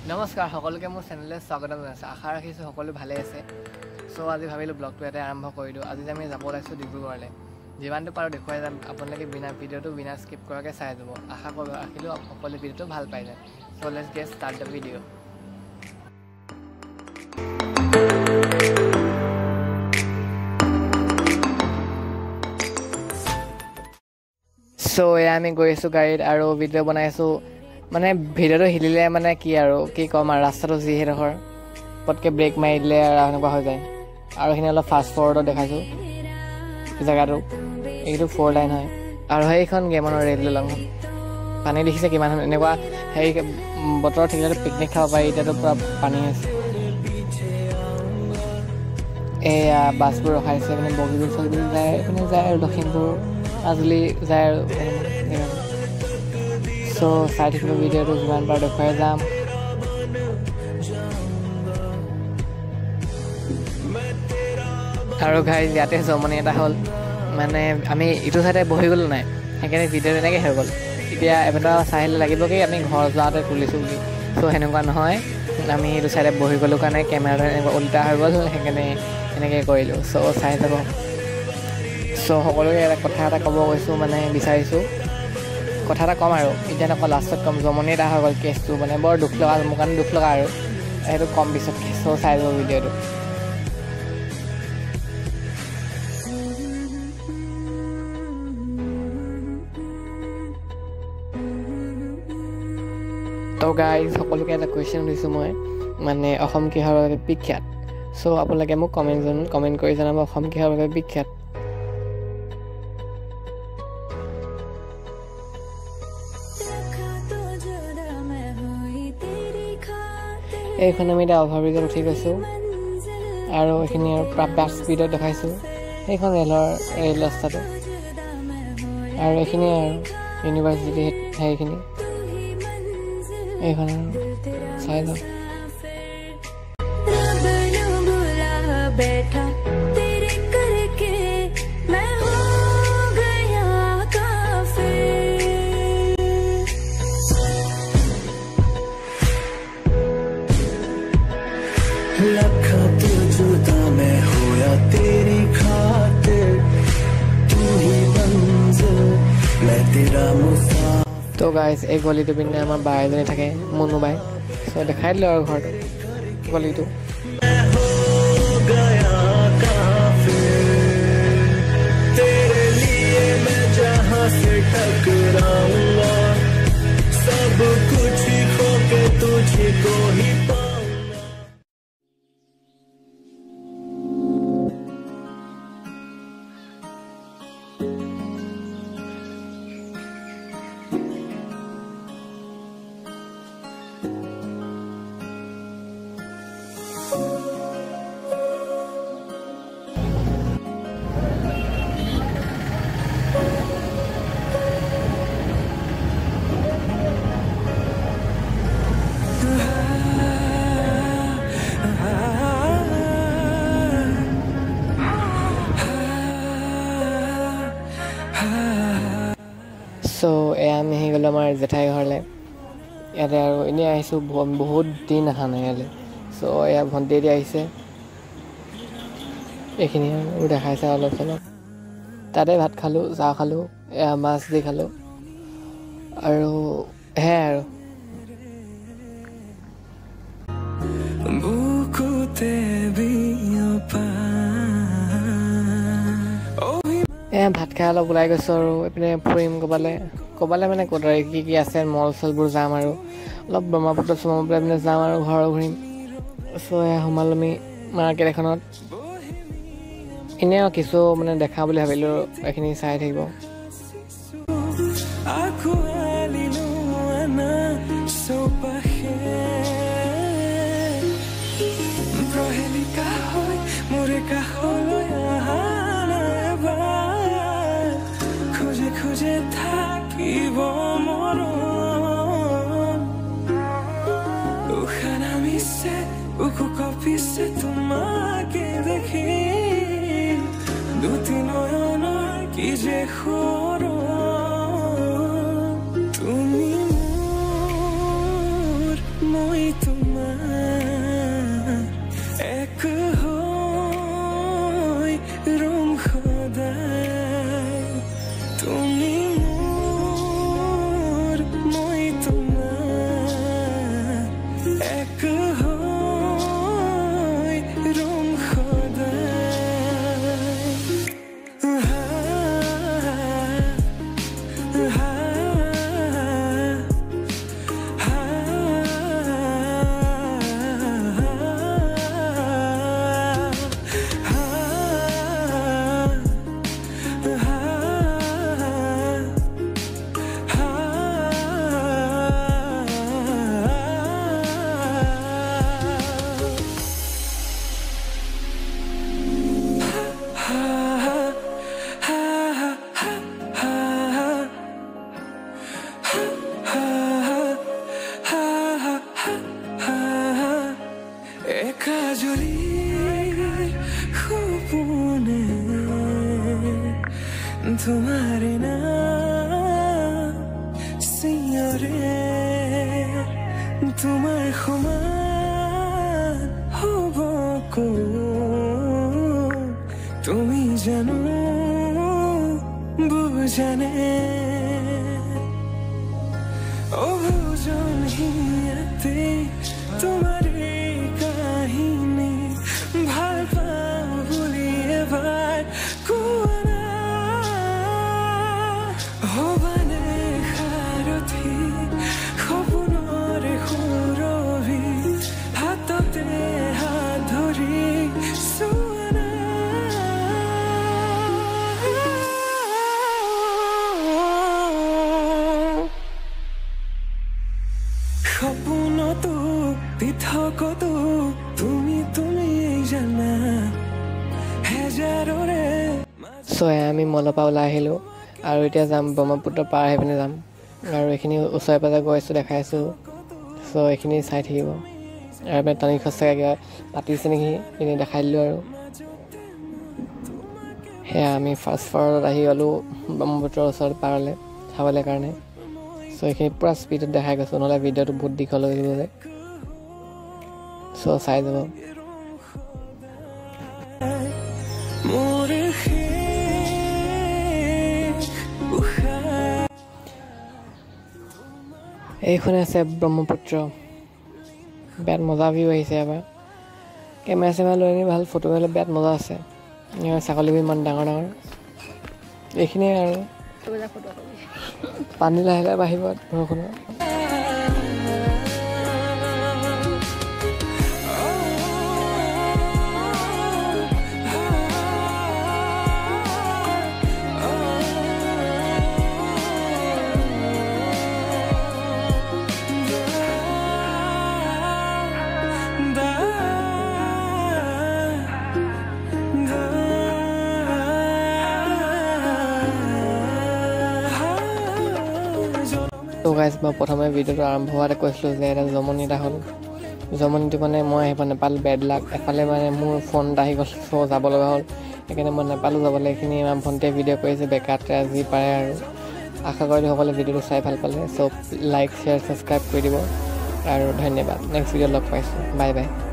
নমস্কাৰ সকলোকে মোৰ চেনেললৈ স্বাগতম জনাইছোঁ। আশা ৰাখিছোঁ সকলো ভালে আছে। সো আজি ভাবিলোঁ ব্লগটো ইয়াতে আৰম্ভ কৰি দিওঁ। আজি আমি যাব ওলাইছোঁ ডিব্ৰুগড়লৈ। যিমানটো পাৰোঁ দেখুৱাই যাম। আপোনালোকে ভিডিঅ'টো বিনা স্কিপ কৰাকৈ চাই যাব। আশা কৰোঁ ৰাখিলোঁ সকলো ভিডিঅ'টো ভাল পাই যায়। So let's gate start the video'. So এয়া আমি গৈ আছোঁ গাড়ীত আৰু ভিডিঅ' বনাই আছোঁ। মানে ভিডিঅ'টো হিলিলে মানে কি আৰু কি ক'ম আৰু ৰাস্তাটো যিহেডোখৰ পটকৈ ব্ৰেক মাৰি দিলে আৰু এনেকুৱা হৈ যায়। আৰু এইখিনি অলপ ফাষ্ট ফৰৱাৰ্ডত দেখাইছোঁ জেগাটো। এইটো 4 লাইন হয় আৰু সেইখন গেমনৰ ৰেল দলংখন পানী দেখিছে কিমান এনেকুৱা হেৰি বতৰ থাকিলেতো পিকনিক খাব পাৰি। এতিয়াতো পূৰা পানী আছে। এয়া বাছবোৰ ৰখাইছে মানে বগীবিল চগীবিল যায় মানে যায় আৰু লখিমপুৰ মাজুলী যায় আৰু সো চাই থাকিব ভিডিঅ'টো যিমান পাৰোঁ দেখুৱাই যাম। আৰু গাইজ ইয়াতে জমনি এটা হ'ল মানে আমি ইটো চাইডে বহি গ'লো নাই, সেইকাৰণে ভিডিঅ' তেনেকৈ হৈ গ'ল। এতিয়া এটা চাই আহিলে লাগিব কি আমি ঘৰ যোৱাতে তুলিছোঁ বুলি। চ' সেনেকুৱা নহয়, আমি এইটো চাইডে বহি গ'লোঁ কাৰণে কেমেৰাটো এনেকুৱা উল্টা হৈ গ'ল, সেইকাৰণে এনেকৈ কৰিলোঁ। চ' চাই যাব। চ' সকলোকে এটা কথা এটা ক'ব গৈছোঁ মানে বিচাৰিছোঁ। কথা এটা ক'ম আৰু এতিয়া নকওঁ, লাষ্টত ক'ম। জমনি এটা হৈ গ'ল কেছটো, মানে বৰ দুখ লগা, মোৰ কাৰণে দুখ লগা আৰু সেইটো কম পিছত। চ' চাই যাব ভিডিঅ'টো। তো গাইজ সকলোকে এটা কুৱেশ্যন দিছোঁ মই, মানে অসম কিহৰ বাবে বিখ্যাত। চ' আপোনালোকে মোক কমেণ্ট কৰি জনাব অসম কিহৰ বাবে বিখ্যাত। এইখন আমি এতিয়া অভাৰব্ৰিজত উঠি গৈছোঁ আৰু এইখিনি আৰু প্ৰায় স্পীডত দেখাইছোঁ। সেইখন ৰেল ৰাস্তাটো আৰু এইখিনি আৰু ইউনিভাৰ্চিটি সেইখিনি এইখন আৰু চাই যাওঁ। তো গাইজ এই গলিটো পিনে আমাৰ বা এজনী থাকে, মুনু বাই। চ' দেখাই দিলোঁ আৰু ঘৰটো গলিটো। চ' এয়া আমি আহি গ'লোঁ আমাৰ জেঠাই ঘৰলৈ। ইয়াতে আৰু এনেই আহিছোঁ, বহুত দিন অহা নাই ইয়ালৈ। চ' এয়া ভণ্টি এতিয়া আহিছে, এইখিনি আৰু দেখাইছে অলপ চলপ। তাতে ভাত খালোঁ, চাহ খালোঁ, এয়া মাছ দি খালোঁ আৰু সেয়াই আৰু। এয়া ভাত খাই অলপ ওলাই গৈছোঁ আৰু এইপিনে ফুৰিম ক'বালে মানে ক'ত আৰু কি আছে মল চলবোৰ যাম আৰু অলপ ব্ৰহ্মপুত্ৰ পিনে যাম আৰু ঘৰ ঘূৰিম। চ' এয়া সোমালোঁ আমি মাৰ্কেট এখনত। এনেই আৰু কিছু মানে দেখা বুলি ভাবিলোঁ, এইখিনি চাই থাকিব। খুঁজে থাকিব মৰম উশাহ নামিছে উকু কঁপিছে তোমাকে দেখি দুটি নয়নৰ কি যে সৰম তুমি মোৰ মই তুমি तुम्हारे नाम सिंहरे তোমার সমান হব তুমি জানো বুঝানে অবুজন হিয়াতে তোমার কাহিনী ভাল পাও বলি এবার কোনা হবানে সারথি সপোনৰ সুৰভি হাততে হাত ধৰি চোৱানা সপোনতো পৃথকতো তুমি জানা হেজাৰৰে আমি মলৰ পৰা ওলাই আহিলোঁ আৰু এতিয়া যাম ব্ৰহ্মপুত্ৰ পাৰ আহি পিনে যাম আৰু এইখিনি ওচৰে পাজৰে গৈ আছোঁ দেখাইছোঁ এইখিনি চাই থাকিব আৰু মানে টানি খোজকাঢ়ি কিবা পাতিছে নেকি এনেই দেখাই দিলোঁ আৰু সেয়া আমি ফাষ্ট ফৰৱাৰ্ডত আহি গ'লোঁ ব্ৰহ্মপুত্ৰৰ ওচৰত পাৰলৈ চাবলৈ কাৰণে এইখিনি পূৰা স্পীডত দেখাই গৈছোঁ নহ'লে ভিডিঅ'টো বহুত দীঘল হৈ যাব যে চাই যাব এইখনে আছে ব্ৰহ্মপুত্ৰ বিৰাট মজা ভিউ আহিছে এবাৰ কেমেৰা চেমেৰা লৈ আনি ভাল ফটো মাৰিলে বিৰাট মজা আছে ছাগলীবোৰ ইমান ডাঙৰ ডাঙৰ এইখিনিয়ে আৰু পানী লাহে লাহে বাঢ়িব বৰষুণৰ গাইজ মই প্ৰথমে ভিডিঅ'টো আৰম্ভ হোৱাতে কৈছিলোঁ যে এটা জমনি এটা হ'ল জমনিটো মানে মই আহিব নাপালোঁ বেড লাক এফালে মানে মোৰ ফোন এটা আহি গ'ল যাব লগা হ'ল সেইকাৰণে মই নাপালোঁ যাবলৈ এইখিনি আমাৰ ভণ্টিয়ে ভিডিঅ' কৰিছে বেকাৰতে যি পাৰে আৰু আশা কৰিলোঁ সকলোৱে ভিডিঅ'টো চাই ভাল পালে লাইক শ্বেয়াৰ ছাবস্ক্ৰাইব কৰি দিব আৰু ধন্যবাদ নেক্সট ভিডিঅ'ত লগ পাইছোঁ বাই বাই